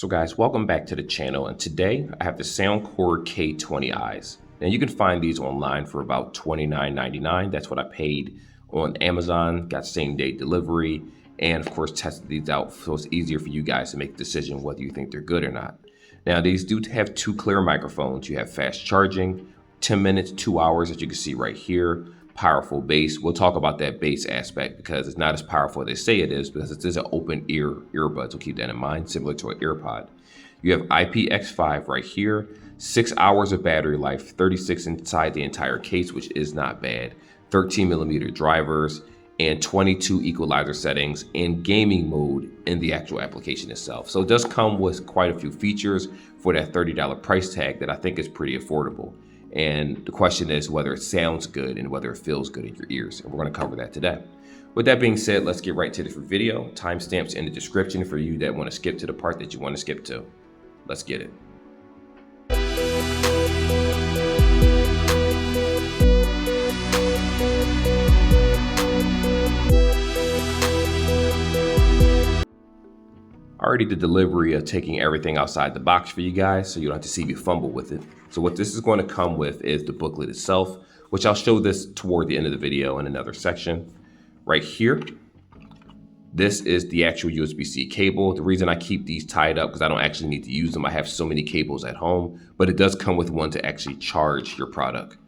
So guys, welcome back to the channel, and today I have the Soundcore K20i's. Now you can find these online for about $29.99. That's what I paid on Amazon, got same day delivery, and of course tested these out so it's easier for you guys to make a decision whether you think they're good or not. Now these do have two clear microphones. You have fast charging, 10 minutes, 2 hours, as you can see right here. Powerful bass. We'll talk about that bass aspect because it's not as powerful as they say it is, because it is an open ear earbuds. So keep that in mind, similar to an AirPod. You have IPX5 right here, 6 hours of battery life, 36 inside the entire case, which is not bad. 13mm drivers and 22 equalizer settings and gaming mode in the actual application itself. So it does come with quite a few features for that $30 price tag that I think is pretty affordable. And the question is whether it sounds good and whether it feels good in your ears. And we're going to cover that today. With that being said, let's get right to the video. Timestamps in the description for you that want to skip to the part that you want to skip to. Let's get it. I already did delivery of taking everything outside the box for you guys, so you don't have to see me fumble with it. So what this is going to come with is the booklet itself, which I'll show this toward the end of the video in another section. Right here, this is the actual USB-C cable. The reason I keep these tied up because I don't actually need to use them. I have so many cables at home, but it does come with one to actually charge your product.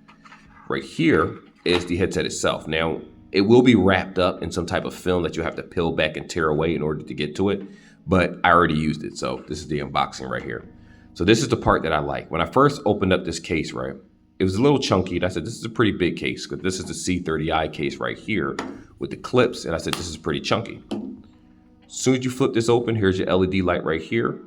Right here is the headset itself. Now, it will be wrapped up in some type of film that you have to peel back and tear away in order to get to it, but I already used it, so this is the unboxing right here. So this is the part that I like. When I first opened up this case, right, it was a little chunky, and I said, this is a pretty big case, because this is the C30i case right here with the clips, and I said, this is pretty chunky. As soon as you flip this open, here's your LED light right here.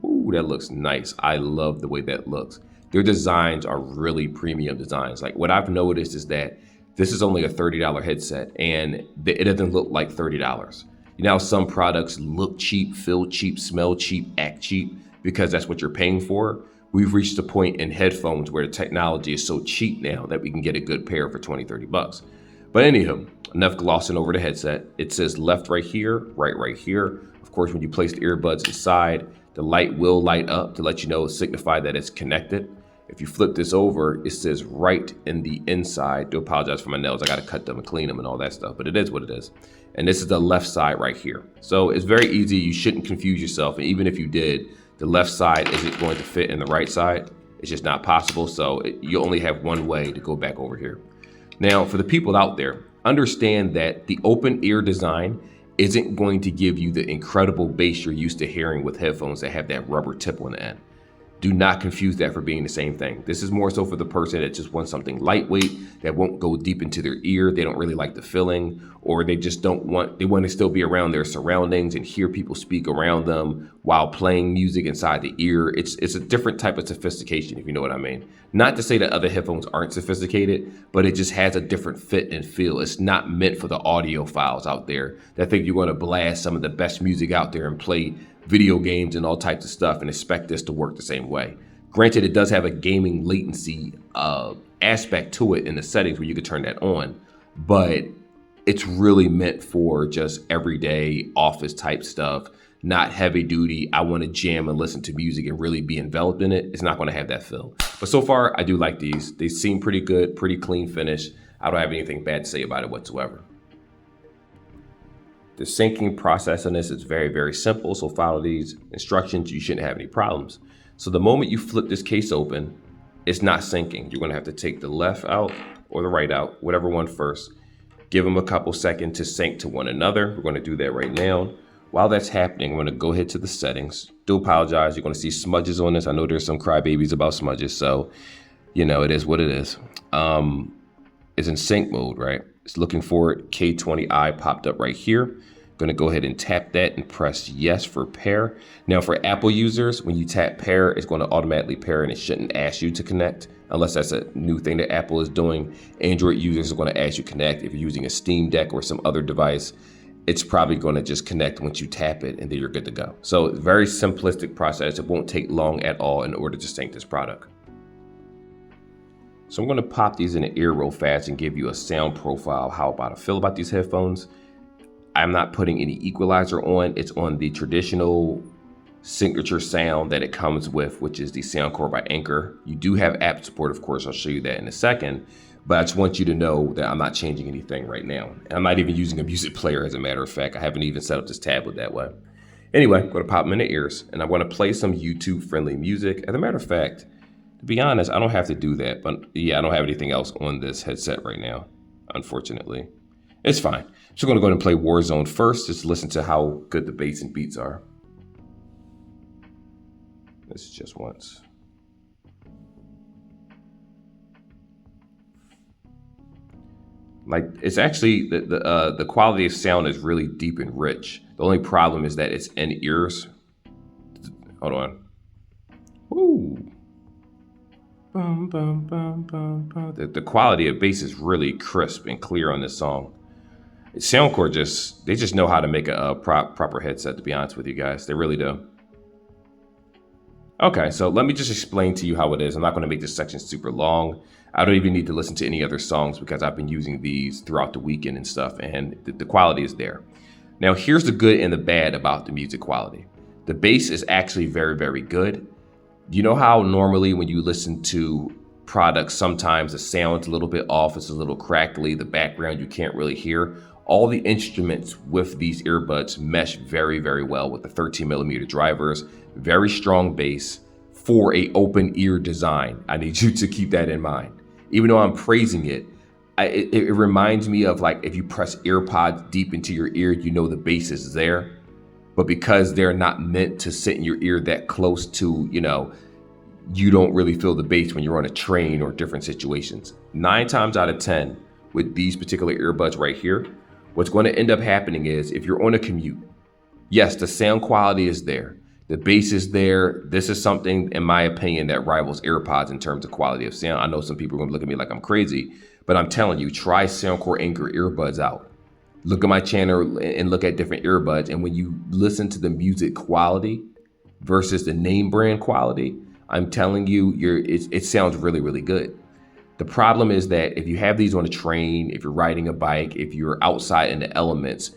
Ooh, that looks nice. I love the way that looks. Their designs are really premium designs. Like, what I've noticed is that this is only a $30 headset, and it doesn't look like $30. You know, some products look cheap, feel cheap, smell cheap, act cheap, because that's what you're paying for. We've reached a point in headphones where the technology is so cheap now that we can get a good pair for 20, 30 bucks. But anywho, enough glossing over the headset. It says left right here, right here. Of course, when you place the earbuds inside, the light will light up to let you know, signify that it's connected. If you flip this over, it says right in the inside. Do apologize for my nails. I got to cut them and clean them and all that stuff, but it is what it is. And this is the left side right here. So it's very easy. You shouldn't confuse yourself. And even if you did, the left side isn't going to fit in the right side. It's just not possible. So you only have one way to go back over here. Now, for the people out there, understand that the open ear design isn't going to give you the incredible bass you're used to hearing with headphones that have that rubber tip on the end. Do not confuse that for being the same thing. This is more so for the person that just wants something lightweight, that won't go deep into their ear. They don't really like the feeling, or they just they want to still be around their surroundings and hear people speak around them while playing music inside the ear. It's a different type of sophistication, if you know what I mean. Not to say that other headphones aren't sophisticated, but it just has a different fit and feel. It's not meant for the audiophiles out there that think you're going to blast some of the best music out there and play video games and all types of stuff and expect this to work the same way. Granted, it does have a gaming latency aspect to it in the settings where you can turn that on, but it's really meant for just everyday office type stuff, not heavy duty. I want to jam and listen to music and really be enveloped in it. It's not going to have that feel. But so far, I do like these. They seem pretty good, pretty clean finish. I don't have anything bad to say about it whatsoever. The syncing process on this is very, very simple. So follow these instructions. You shouldn't have any problems. So the moment you flip this case open, it's not syncing. You're going to have to take the left out or the right out, whatever one first. Give them a couple seconds to sync to one another. We're going to do that right now. While that's happening, I'm going to go ahead to the settings. Do apologize. You're going to see smudges on this. I know there's some crybabies about smudges. So, you know, it is what it is. It's in sync mode, right? It's looking for it. K20i popped up right here. Going to go ahead and tap that and press yes for pair. Now for Apple users, when you tap pair, it's going to automatically pair and it shouldn't ask you to connect unless that's a new thing that Apple is doing. Android users are going to ask you to connect. If you're using a Steam Deck or some other device, it's probably going to just connect once you tap it and then you're good to go. So very simplistic process. It won't take long at all in order to sync this product. So I'm going to pop these in the ear real fast and give you a sound profile, how I feel about these headphones. I'm not putting any equalizer on. It's on the traditional signature sound that it comes with, which is the Soundcore by Anker. You do have app support, of course. I'll show you that in a second. But I just want you to know that I'm not changing anything right now. And I'm not even using a music player, as a matter of fact. I haven't even set up this tablet that way. Anyway, I'm going to pop them in the ears, and I'm going to play some YouTube-friendly music. As a matter of fact, to be honest, I don't have to do that. But yeah, I don't have anything else on this headset right now, unfortunately. It's fine. So I'm going to go ahead and play Warzone first, just to listen to how good the bass and beats are. This is just once. Like, it's actually, the quality of sound is really deep and rich. The only problem is that it's in ears. Hold on. Ooh. Bum, bum, bum, bum, bum. The quality of bass is really crisp and clear on this song. Soundcore they just know how to make a proper headset, to be honest with you guys. They really do. Okay, so let me just explain to you how it is. I'm not going to make this section super long. I don't even need to listen to any other songs because I've been using these throughout the weekend and stuff, and the quality is there. Now, here's the good and the bad about the music quality. The bass is actually very, very good. You know how normally when you listen to products, sometimes the sound's a little bit off, it's a little crackly, the background you can't really hear. All the instruments with these earbuds mesh very, very well with the 13mm drivers, very strong bass for a open ear design. I need you to keep that in mind. Even though I'm praising it, it reminds me of like if you press earpods deep into your ear, you know the bass is there. But because they're not meant to sit in your ear that close to, you don't really feel the bass when you're on a train or different situations. 9 times out of 10 with these particular earbuds right here, what's going to end up happening is if you're on a commute, yes, the sound quality is there. The bass is there. This is something, in my opinion, that rivals AirPods in terms of quality of sound. I know some people are going to look at me like I'm crazy, but I'm telling you, try Soundcore Anker earbuds out. Look at my channel and look at different earbuds. And when you listen to the music quality versus the name brand quality, I'm telling you, it sounds really, really good. The problem is that if you have these on a train, if you're riding a bike, if you're outside in the elements,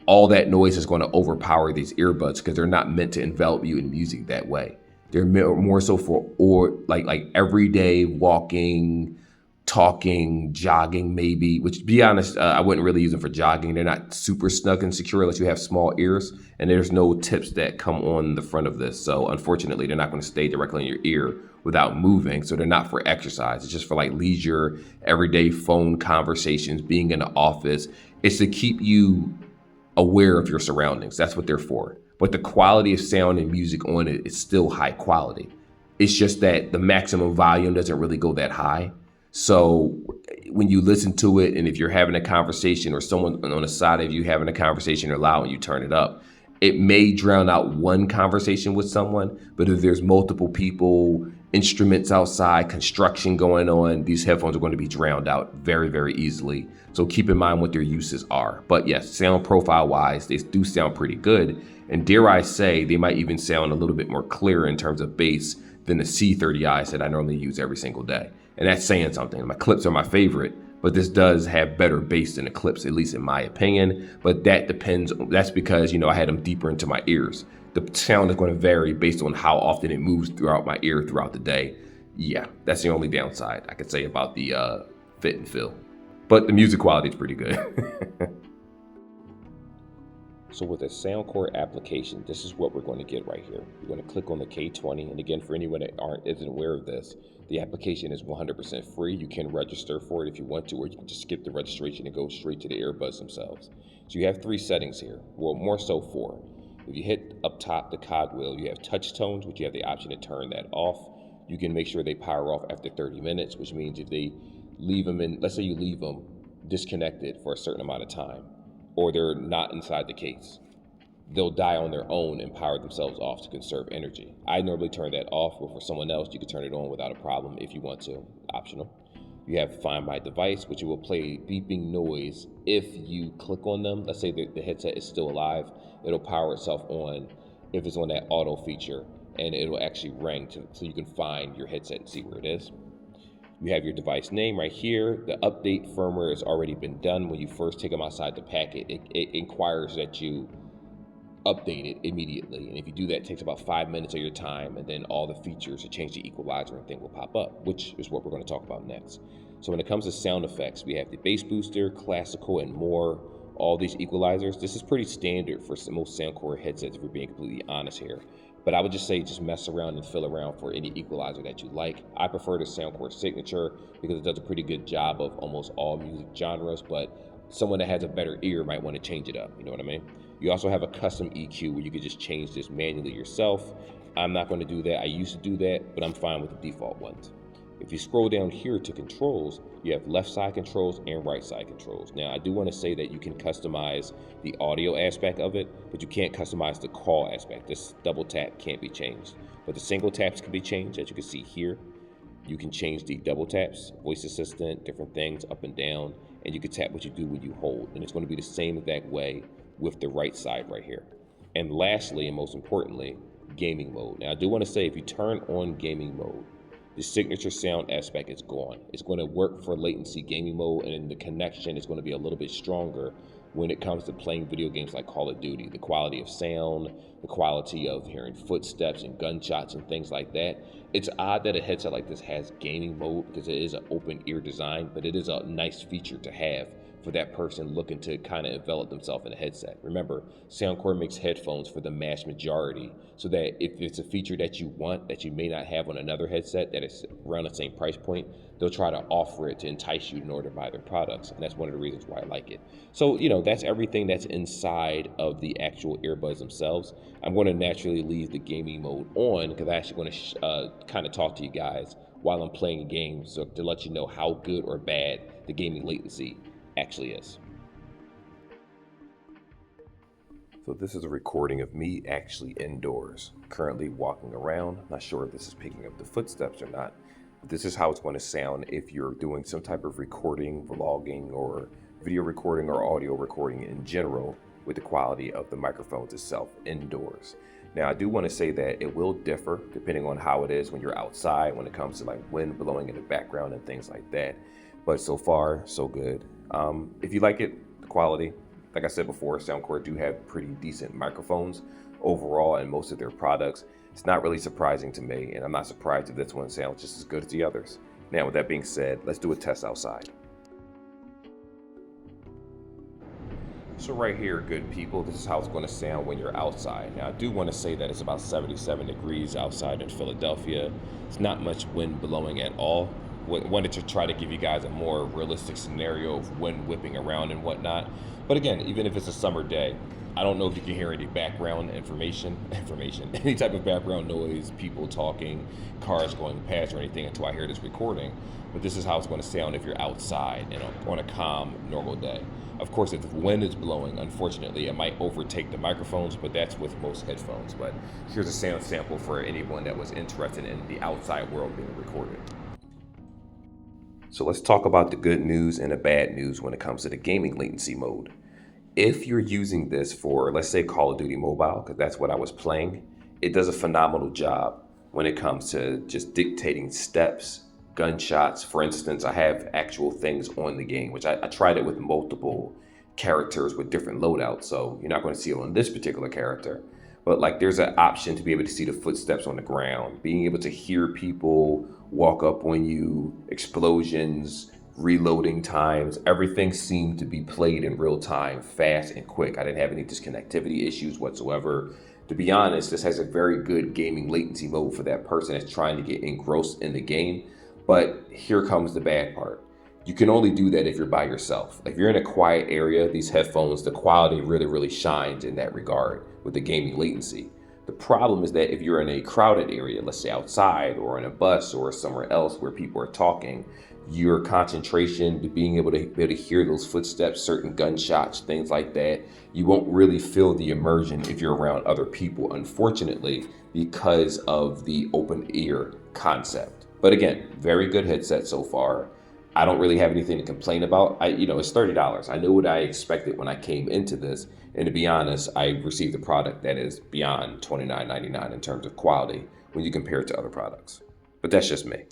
all that noise is going to overpower these earbuds because they're not meant to envelop you in music that way. They're more so for like everyday walking, talking, jogging maybe, which to be honest, I wouldn't really use them for jogging. They're not super snug and secure unless you have small ears, and there's no tips that come on the front of this. So unfortunately, they're not going to stay directly in your ear without moving. So they're not for exercise. It's just for like leisure, everyday phone conversations, being in the office. It's to keep you aware of your surroundings. That's what they're for. But the quality of sound and music on it is still high quality. It's just that the maximum volume doesn't really go that high. So when you listen to it, and if you're having a conversation or someone on the side of you having a conversation or loud and you turn it up, it may drown out one conversation with someone, but if there's multiple people, instruments outside, construction going on, these headphones are going to be drowned out very, very easily. So keep in mind what their uses are. But yes, sound profile wise, they do sound pretty good. And dare I say, they might even sound a little bit more clear in terms of bass than the C30Is that I normally use every single day. And that's saying something. My clips are my favorite, but this does have better bass than the clips, at least in my opinion. But that depends. That's because, I had them deeper into my ears. The sound is going to vary based on how often it moves throughout my ear throughout the day. Yeah, that's the only downside I could say about the fit and feel. But the music quality is pretty good. So with a Soundcore application, this is what we're going to get right here. You're going to click on the K20. And again, for anyone that isn't aware of this, the application is 100% free. You can register for it if you want to, or you can just skip the registration and go straight to the earbuds themselves. So you have 3 settings here. Well, more so 4. If you hit up top the cogwheel, you have touch tones, which you have the option to turn that off. You can make sure they power off after 30 minutes, which means if they leave them in, let's say you leave them disconnected for a certain amount of time, or they're not inside the case, they'll die on their own and power themselves off to conserve energy. I normally turn that off, but for someone else, you can turn it on without a problem if you want to, optional. You have Find My Device, which will play beeping noise if you click on them. Let's say the headset is still alive, it'll power itself on if it's on that auto feature, and it'll actually ring so you can find your headset and see where it is. You have your device name right here. The update firmware has already been done. When you first take them outside the packet, it inquires that you update it immediately. And if you do that, it takes about 5 minutes of your time, and then all the features to change the equalizer and thing will pop up, which is what we're going to talk about next. So when it comes to sound effects, we have the bass booster, classical, and more. All these equalizers. This is pretty standard for most Soundcore headsets, if we're being completely honest here. But I would just say just mess around and fill around for any equalizer that you like. I prefer the Soundcore Signature because it does a pretty good job of almost all music genres, but someone that has a better ear might want to change it up, you know what I mean? You also have a custom EQ where you can just change this manually yourself. I'm not going to do that. I used to do that, but I'm fine with the default ones. If you scroll down here to controls, you have left side controls and right side controls. Now, I do want to say that you can customize the audio aspect of it, but you can't customize the call aspect. This double tap can't be changed, but the single taps can be changed, as you can see here. You can change the double taps, voice assistant, different things up and down, and you can tap what you do when you hold, and it's going to be the same exact way with the right side right here. And lastly, and most importantly, gaming mode. Now, I do want to say if you turn on gaming mode, the signature sound aspect is gone. It's going to work for latency gaming mode, and the connection is going to be a little bit stronger when it comes to playing video games like Call of Duty. The quality of sound, the quality of hearing footsteps and gunshots and things like that. It's odd that a headset like this has gaming mode because it is an open ear design, but it is a nice feature to have for that person looking to kind of envelop themselves in a headset. Remember, Soundcore makes headphones for the mass majority, so that if it's a feature that you want that you may not have on another headset that is around the same price point, they'll try to offer it to entice you in order to buy their products, and that's one of the reasons why I like it. So, that's everything that's inside of the actual earbuds themselves. I'm going to naturally leave the gaming mode on because I actually want to kind of talk to you guys while I'm playing a game, so to let you know how good or bad the gaming latency actually is. So this is a recording of me actually indoors, currently walking around. Not sure if this is picking up the footsteps or not, but this is how it's going to sound if you're doing some type of recording, vlogging, or video recording or audio recording in general with the quality of the microphones itself indoors. Now, I do want to say that it will differ depending on how it is when you're outside, when it comes to like wind blowing in the background and things like that. But so far, so good. If you like it, the quality, like I said before, Soundcore do have pretty decent microphones overall in most of their products. It's not really surprising to me, and I'm not surprised if this one sounds just as good as the others. Now, with that being said, let's do a test outside. So right here, good people, this is how it's going to sound when you're outside. Now, I do want to say that it's about 77 degrees outside in Philadelphia. It's not much wind blowing at all. Wanted to try to give you guys a more realistic scenario of wind whipping around and whatnot. But again, even if it's a summer day, I don't know if you can hear any background information, any type of background noise, people talking, cars going past or anything until I hear this recording. But this is how it's going to sound if you're outside and on a calm, normal day. Of course, if the wind is blowing, unfortunately, it might overtake the microphones, but that's with most headphones. But here's a sound sample for anyone that was interested in the outside world being recorded. So let's talk about the good news and the bad news when it comes to the gaming latency mode. If you're using this for, let's say, Call of Duty Mobile, because that's what I was playing, it does a phenomenal job when it comes to just dictating steps, gunshots. For instance, I have actual things on the game, which I tried it with multiple characters with different loadouts, so you're not going to see it on this particular character. But like there's an option to be able to see the footsteps on the ground, being able to hear people walk up on you, explosions, reloading times, everything seemed to be played in real time, fast and quick. I didn't have any disconnectivity issues whatsoever. To be honest, this has a very good gaming latency mode for that person that's trying to get engrossed in the game. But here comes the bad part. You can only do that if you're by yourself. If you're in a quiet area, these headphones, the quality really shines in that regard with the gaming latency. The problem is that if you're in a crowded area, let's say outside or in a bus or somewhere else where people are talking, your concentration to being able to hear those footsteps, certain gunshots, things like that, you won't really feel the immersion if you're around other people, unfortunately, because of the open ear concept. But again, very good headset so far. I don't really have anything to complain about. It's $30. I knew what I expected when I came into this. And to be honest, I received a product that is beyond $29.99 in terms of quality when you compare it to other products. But that's just me.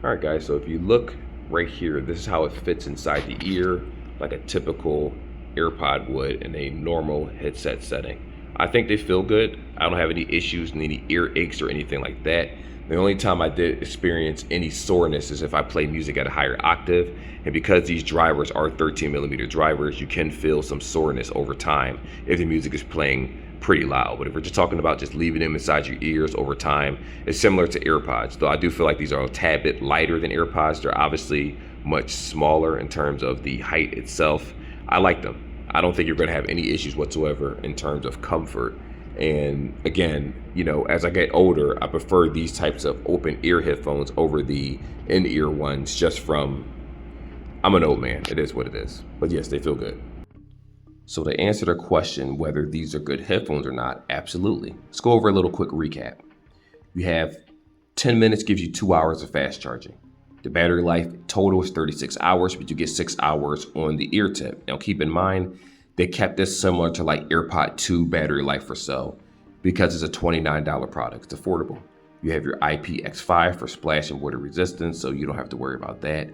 All right, guys, so if you look right here, this is how it fits inside the ear, like a typical AirPod would in a normal headset setting. I think they feel good. I don't have any issues, any ear aches or anything like that. The only time I did experience any soreness is if I play music at a higher octave. And because these drivers are 13mm drivers, you can feel some soreness over time if the music is playing pretty loud. But if we're just talking about just leaving them inside your ears over time, it's similar to AirPods. Though I do feel like these are a tad bit lighter than AirPods. They're obviously much smaller in terms of the height itself. I like them. I don't think you're going to have any issues whatsoever in terms of comfort. And again, you know, as I get older, I prefer these types of open ear headphones over the in-ear ones just from, I'm an old man. It is what it is. But yes, they feel good. So to answer the question whether these are good headphones or not, absolutely. Let's go over a little quick recap. You have 10 minutes gives you 2 hours of fast charging. The battery life total is 36 hours, but you get 6 hours on the ear tip. Now keep in mind, they kept this similar to like AirPod 2 battery life or so because it's a $29 product. It's affordable. You have your IPX5 for splash and water resistance, so you don't have to worry about that.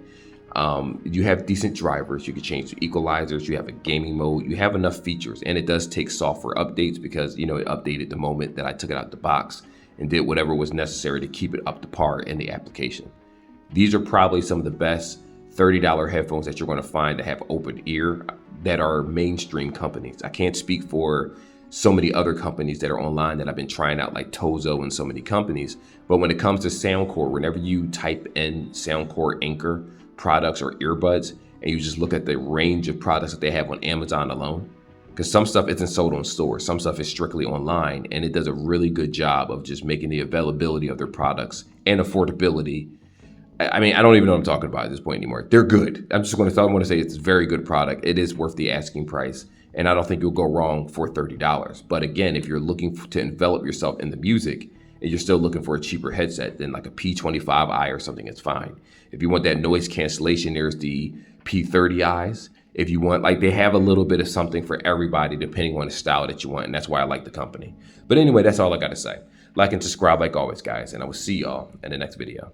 You have decent drivers. You can change the equalizers. You have a gaming mode. You have enough features, and it does take software updates because, you know, it updated the moment that I took it out the box and did whatever was necessary to keep it up to par in the application. These are probably some of the best $30 headphones that you're going to find that have open ear that are mainstream companies. I can't speak for so many other companies that are online that I've been trying out, like Tozo and so many companies. But when it comes to Soundcore, whenever you type in Soundcore Anker products or earbuds, and you just look at the range of products that they have on Amazon alone, because some stuff isn't sold on stores, some stuff is strictly online, and it does a really good job of just making the availability of their products and affordability. I mean, I don't even know what I'm talking about at this point anymore. They're good. I'm just going to say it's a very good product. It is worth the asking price, and I don't think you'll go wrong for $30. But again, if you're looking to envelop yourself in the music and you're still looking for a cheaper headset, then like a P25i or something, it's fine. If you want that noise cancellation, there's the P30i's. If you want, like, they have a little bit of something for everybody depending on the style that you want, and that's why I like the company. But anyway, that's all I got to say. Like and subscribe like always, guys, and I will see y'all in the next video.